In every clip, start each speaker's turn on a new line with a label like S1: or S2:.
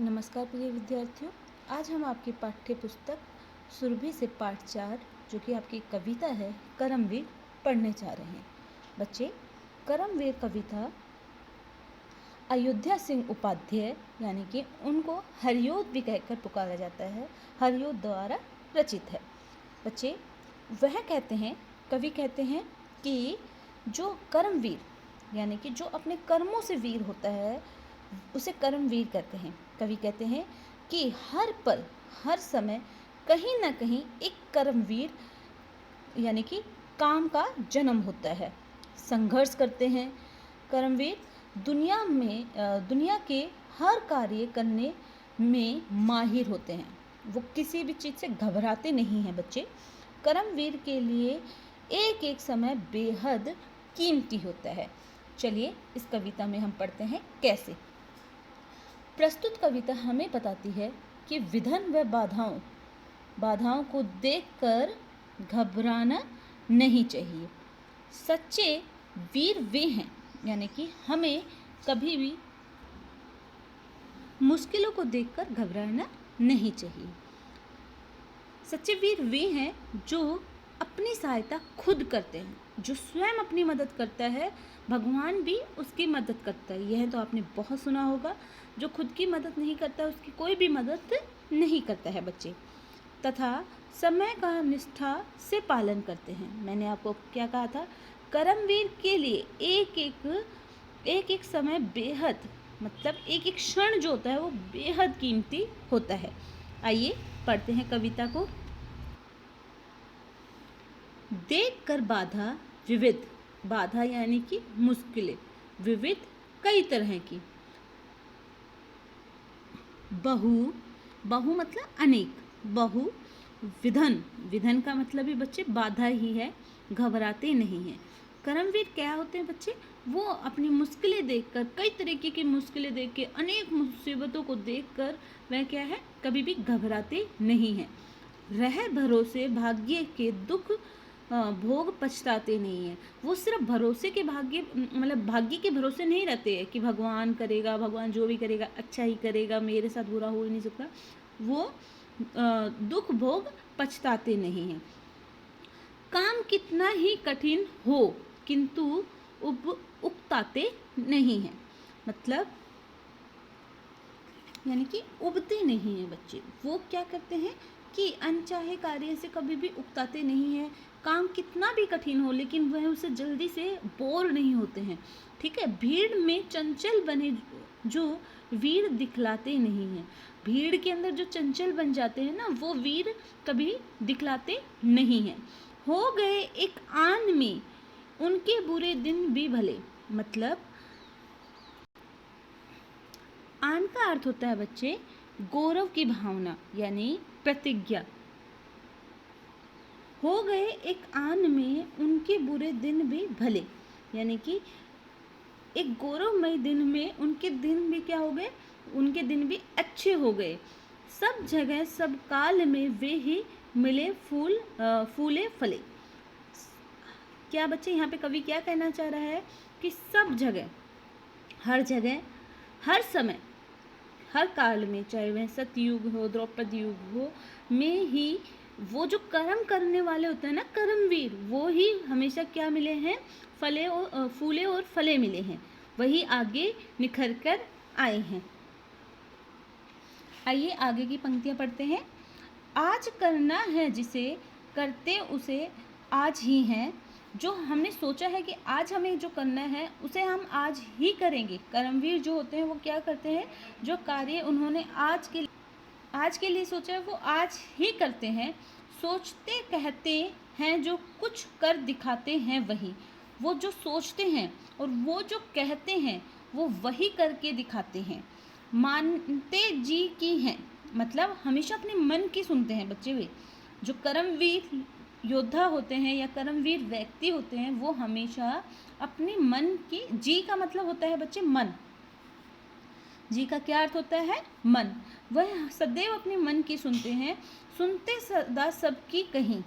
S1: नमस्कार प्रिय विद्यार्थियों। आज हम आपकी पाठ्य पुस्तक सुरभि से पाठ 4 जो कि आपकी कविता है करमवीर पढ़ने जा रहे हैं। बच्चे, करमवीर कविता अयोध्या सिंह उपाध्याय यानी कि उनको हरियोद भी कहकर पुकारा जाता है, हरियोद द्वारा रचित है। बच्चे, वह कहते हैं, कवि कहते हैं कि जो कर्मवीर यानी कि जो अपने कर्मों से वीर होता है उसे कर्मवीर कहते हैं। कवि कहते हैं कि हर पल हर समय कहीं ना कहीं एक कर्मवीर यानी कि काम का जन्म होता है। संघर्ष करते हैं कर्मवीर, दुनिया के हर कार्य करने में माहिर होते हैं। वो किसी भी चीज़ से घबराते नहीं हैं। बच्चे, कर्मवीर के लिए एक एक समय बेहद कीमती होता है। चलिए इस कविता में हम पढ़ते हैं कैसे। प्रस्तुत कविता हमें बताती है कि विघ्न व बाधाओं को देखकर घबराना नहीं चाहिए। सच्चे वीर वे हैं यानी कि हमें कभी भी मुश्किलों को देखकर घबराना नहीं चाहिए। सच्चे वीर वे हैं जो अपनी सहायता खुद करते हैं। जो स्वयं अपनी मदद करता है, भगवान भी उसकी मदद करता है। यह तो आपने बहुत सुना होगा। जो खुद की मदद नहीं करता उसकी कोई भी मदद नहीं करता है। बच्चे, तथा समय का निष्ठा से पालन करते हैं। मैंने आपको क्या कहा था? कर्मवीर के लिए एक एक समय बेहद मतलब एक एक क्षण जो होता है वो बेहद कीमती होता है। आइए पढ़ते हैं कविता को। देख कर बाधा विविध, बाधा यानी कि मुश्किलें, विविध कई तरह की, बहु मतलब अनेक, बहु विधन का मतलब भी बच्चे बाधा ही है, घबराते नहीं हैं। कर्मवीर क्या होते हैं बच्चे? वो अपनी मुश्किलें देखकर, कई तरीके की मुश्किलें देख के, अनेक मुसीबतों को देखकर वह क्या है, कभी भी घबराते नहीं हैं। रह भरोसे भाग्य के दुख भोग पछताते नहीं हैं। वो सिर्फ भरोसे के भाग्य के भरोसे नहीं रहते हैं कि भगवान करेगा, भगवान जो भी करेगा अच्छा ही करेगा, मेरे साथ बुरा हो ही नहीं सकता। वो दुख भोग पछताते नहीं हैं। काम कितना ही कठिन हो किंतु उकताते नहीं हैं। मतलब यानी कि उबते नहीं हैं बच्चे। वो क्या करते हैं कि अनचाहे कार्य से कभी भी उकताते नहीं हैं। काम कितना भी कठिन हो लेकिन वह उसे जल्दी से बोर नहीं होते हैं। ठीक है। भीड़ में चंचल बने जो वीर दिखलाते नहीं हैं। भीड़ के अंदर जो चंचल बन जाते हैं ना, वो वीर कभी दिखलाते नहीं हैं। हो गए एक आन में उनके बुरे दिन भी भले। मतलब आन का अर्थ होता है बच्चे गौरव की भावना यानी प्रतिज्ञा। हो गए एक आन में उनके बुरे दिन भी भले, यानी कि एक गौरवमय दिन में उनके दिन भी क्या हो गए, उनके दिन भी अच्छे हो गए। सब जगह सब काल में वे ही मिले फूले फले। क्या बच्चे यहाँ पे कवि क्या कहना चाह रहा है कि सब जगह हर समय हर काल में, चाहे वह सतयुग हो, द्रौपदी युग हो, में ही वो जो कर्म करने वाले होते हैं ना कर्मवीर, वो ही हमेशा क्या मिले हैं, फूले और फले मिले हैं। वही आगे निखर कर आए हैं। आइए आगे की पंक्तियां पढ़ते हैं। आज करना है जिसे करते उसे आज ही हैं। जो हमने सोचा है कि आज हमें जो करना है उसे हम आज ही करेंगे। कर्मवीर जो होते हैं वो क्या करते हैं, जो कार्य उन्होंने आज के लिए सोचा है वो आज ही करते हैं। सोचते कहते हैं जो कुछ कर दिखाते हैं वही। वो जो सोचते हैं और वो जो कहते हैं वो वही करके दिखाते हैं। मानते जी की हैं, मतलब हमेशा अपने मन की सुनते हैं बच्चे। वे जो कर्मवीर योद्धा होते हैं या कर्मवीर व्यक्ति होते हैं वो हमेशा अपने मन की, जी का मतलब होता है बच्चे मन। जी का क्या अर्थ होता है? मन। वह सदैव अपने मन की सुनते हैं। सुनते सदा सबकी कहीं,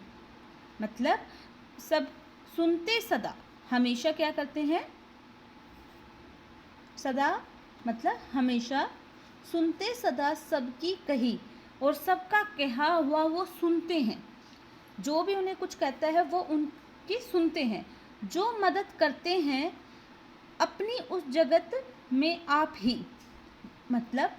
S1: मतलब सब सुनते सदा, हमेशा क्या करते हैं, सदा मतलब हमेशा सुनते सदा सबकी कही और सबका कहा हुआ वो सुनते हैं। जो भी उन्हें कुछ कहता है वो उनकी सुनते हैं। जो मदद करते हैं अपनी उस जगत में आप ही, मतलब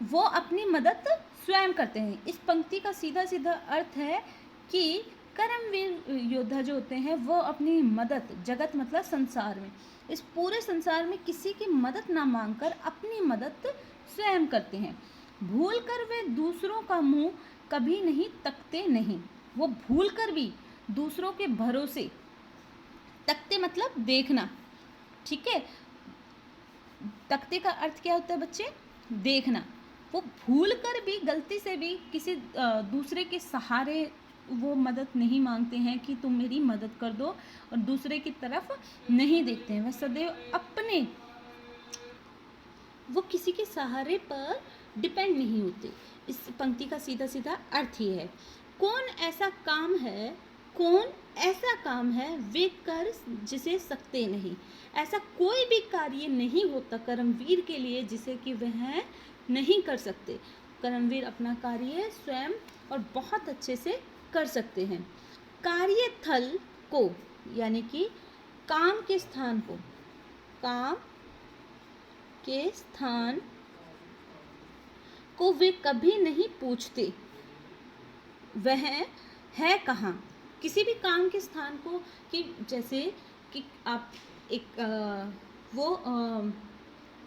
S1: वो अपनी मदद स्वयं करते हैं। इस पंक्ति का सीधा सीधा अर्थ है कि कर्मवीर योद्धा जो होते हैं वो अपनी मदद, जगत मतलब संसार में, इस पूरे संसार में किसी की मदद ना मांगकर अपनी मदद स्वयं करते हैं। भूल कर वे दूसरों का मुंह कभी नहीं तकते नहीं। वो भूल कर भी दूसरों के भरोसे, तकते मतलब देखना, ठीक है। तकते का अर्थ क्या होता है बच्चे? देखना। वो भूल कर भी, गलती से भी किसी दूसरे के सहारे वो मदद नहीं मांगते हैं कि तुम मेरी मदद कर दो, और दूसरे की तरफ नहीं देखते हैं। वह सदैव अपने, वो किसी के सहारे पर डिपेंड नहीं होते। इस पंक्ति का सीधा सीधा अर्थ ही है, कौन ऐसा काम है वे कर जिसे सकते नहीं। ऐसा कोई भी कार्य नहीं होता कर्मवीर के लिए जिसे कि वह नहीं कर सकते। कर्मवीर अपना कार्य स्वयं और बहुत अच्छे से कर सकते हैं। कार्यस्थल को, यानी कि काम के स्थान को, काम के स्थान को वे कभी नहीं पूछते वह है कहाँ। किसी भी काम के स्थान को, कि जैसे कि आप एक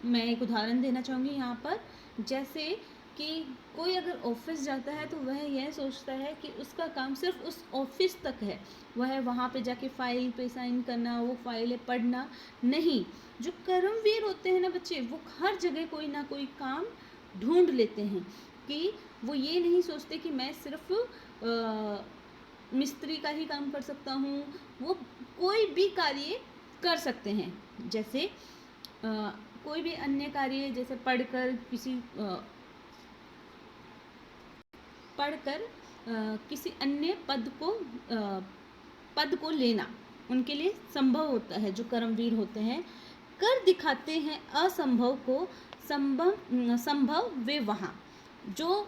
S1: मैं एक उदाहरण देना चाहूँगी यहाँ पर। जैसे कि कोई अगर ऑफिस जाता है तो वह यह सोचता है कि उसका काम सिर्फ उस ऑफिस तक है, वह वहाँ पे जाके फाइल पे साइन करना, वो फाइलें पढ़ना नहीं। जो कर्मवीर होते हैं ना बच्चे, वो हर जगह कोई ना कोई काम ढूंढ लेते हैं, कि वो ये नहीं सोचते कि मैं सिर्फ मिस्त्री का ही काम कर सकता हूँ, वो कोई भी कार्य कर सकते हैं। जैसे कोई भी अन्य कार्य, जैसे पढ़कर किसी अन्य पद को लेना उनके लिए संभव होता है। जो कर्मवीर होते हैं कर दिखाते हैं असंभव को संभव वे वहाँ। जो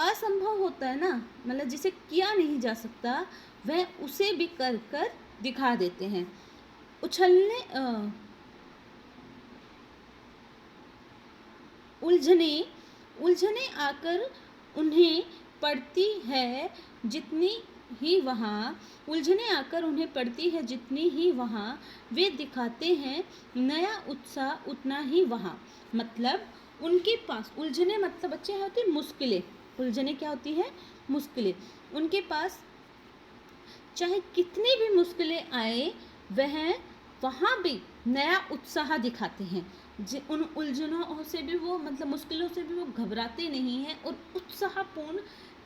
S1: असंभव होता है ना, मतलब जिसे किया नहीं जा सकता, वह उसे भी कर दिखा देते हैं। उलझने आकर उन्हें पड़ती है जितनी ही वहाँ, वे दिखाते हैं नया उत्साह उतना ही वहाँ। मतलब उनके पास उलझने मतलब बच्चे होती है मुश्किलें। उलझने क्या होती है? मुश्किलें। उनके पास चाहे कितनी भी मुश्किलें आए, वह वहाँ भी नया उत्साह दिखाते हैं। उन उलझनों से भी वो, मतलब मुश्किलों से भी वो घबराते नहीं हैं और उत्साहपूर्ण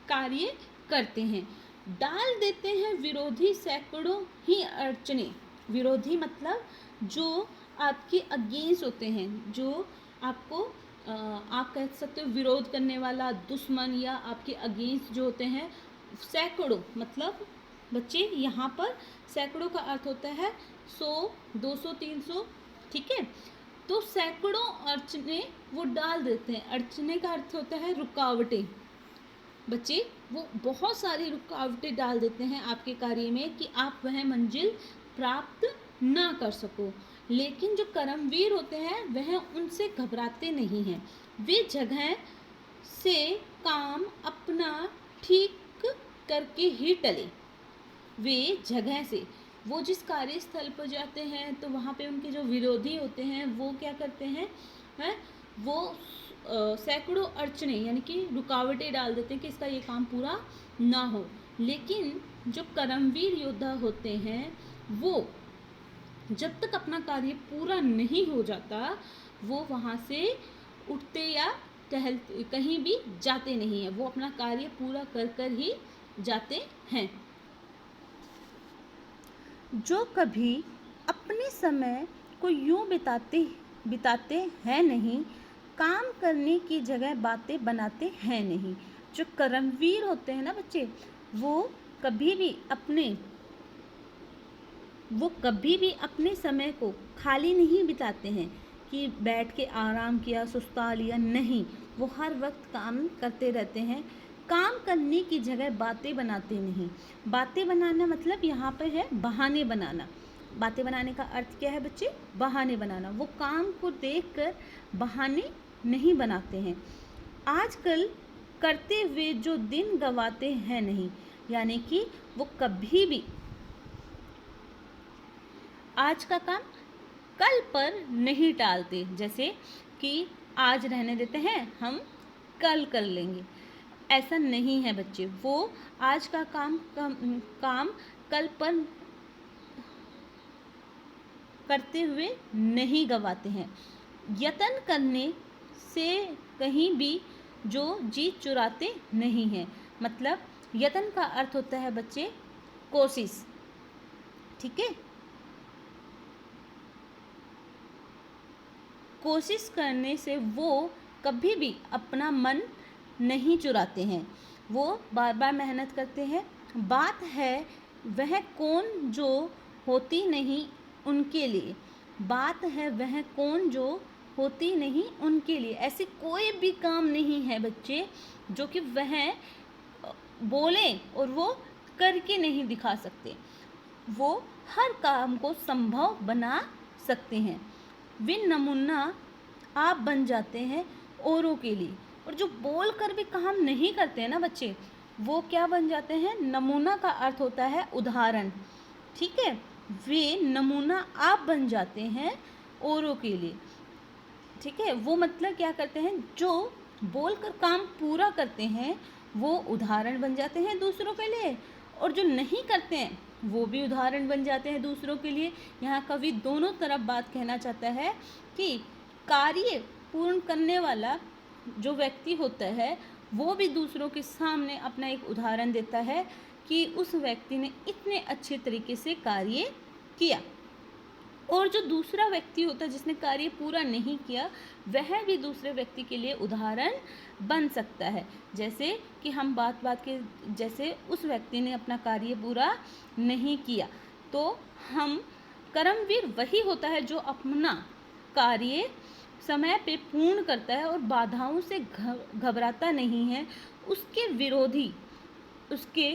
S1: कार्य करते हैं। डाल देते हैं विरोधी सैकड़ों ही अड़चने। विरोधी मतलब जो आपके अगेंस्ट होते हैं, जो आपको आप कह सकते हो विरोध करने वाला दुश्मन, या आपके अगेंस्ट जो होते हैं। सैकड़ों मतलब बच्चे यहाँ पर सैकड़ों का अर्थ होता है 100, 200, 300, ठीक है। तो सैकड़ों अड़चने वो डाल देते हैं। अड़चने का अर्थ होता है रुकावटें। बच्चे वो बहुत सारी रुकावटें डाल देते हैं आपके कार्य में कि आप वह मंजिल प्राप्त ना कर सको। लेकिन जो कर्मवीर होते हैं वह उनसे घबराते नहीं हैं। वे जगह से काम अपना ठीक करके ही टले। वे जगह से, वो जिस कार्यस्थल पर जाते हैं तो वहाँ पे उनके जो विरोधी होते हैं वो क्या करते हैं, वो सैकड़ों अड़चने यानी कि रुकावटें डाल देते हैं कि इसका ये काम पूरा ना हो। लेकिन जो कर्मवीर योद्धा होते हैं वो जब तक अपना कार्य पूरा नहीं हो जाता, वो वहाँ से उठते या टहलते कहीं भी जाते नहीं हैं। वो अपना कार्य पूरा कर ही जाते हैं। जो कभी अपने समय को यूँ बिताते हैं नहीं, काम करने की जगह बातें बनाते हैं नहीं। जो कर्मवीर होते हैं ना बच्चे, वो कभी भी अपने समय को खाली नहीं बिताते हैं कि बैठ के आराम किया, सुस्ता लिया, नहीं। वो हर वक्त काम करते रहते हैं। काम करने की जगह बातें बनाते नहीं। बातें बनाना मतलब यहाँ पर है बहाने बनाना। बातें बनाने का अर्थ क्या है बच्चे? बहाने बनाना। वो काम को देखकर बहाने नहीं बनाते हैं। आजकल करते हुए जो दिन गवाते हैं नहीं, यानी कि वो कभी भी आज का काम कल पर नहीं टालते। जैसे कि आज रहने देते हैं, हम कल कर लेंगे, ऐसा नहीं है बच्चे। वो आज का काम कल पर करते हुए नहीं गवाते हैं। यत्न करने से कहीं भी जो जीत चुराते नहीं हैं। मतलब यत्न का अर्थ होता है बच्चे कोशिश, ठीक है। कोशिश करने से वो कभी भी अपना मन नहीं चुराते हैं, वो बार बार मेहनत करते हैं। बात है वह कौन जो होती नहीं उनके लिए। बात है वह कौन जो होती नहीं उनके लिए। ऐसी कोई भी काम नहीं है बच्चे जो कि वह बोले और वो करके नहीं दिखा सकते। वो हर काम को संभव बना सकते हैं। वे नमूना आप बन जाते हैं औरों के लिए। और जो बोल कर भी काम नहीं करते हैं ना बच्चे, वो क्या बन जाते हैं? नमूना का अर्थ होता है उदाहरण, ठीक है। वे नमूना आप बन जाते हैं औरों के लिए, ठीक है। वो मतलब क्या करते हैं? जो बोलकर काम पूरा करते हैं वो उदाहरण बन जाते हैं दूसरों के लिए, और जो नहीं करते हैं वो भी उदाहरण बन जाते हैं दूसरों के लिए। यहाँ कवि दोनों तरफ बात कहना चाहता है कि कार्य पूर्ण करने वाला जो व्यक्ति होता है वो भी दूसरों के सामने अपना एक उदाहरण देता है कि उस व्यक्ति ने इतने अच्छे तरीके से कार्य किया। और जो दूसरा व्यक्ति होता है जिसने कार्य पूरा नहीं किया, वह भी दूसरे व्यक्ति के लिए उदाहरण बन सकता है। जैसे कि हम बात के जैसे उस व्यक्ति ने अपना कार्य पूरा नहीं किया, तो हम कर्मवीर वही होता है जो अपना कार्य समय पे पूर्ण करता है और बाधाओं से घबराता नहीं है। उसके विरोधी उसके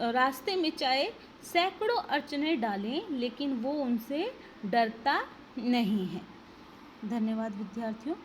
S1: रास्ते में चाहे सैकड़ों अड़चनें डालें, लेकिन वो उनसे डरता नहीं है। धन्यवाद विद्यार्थियों।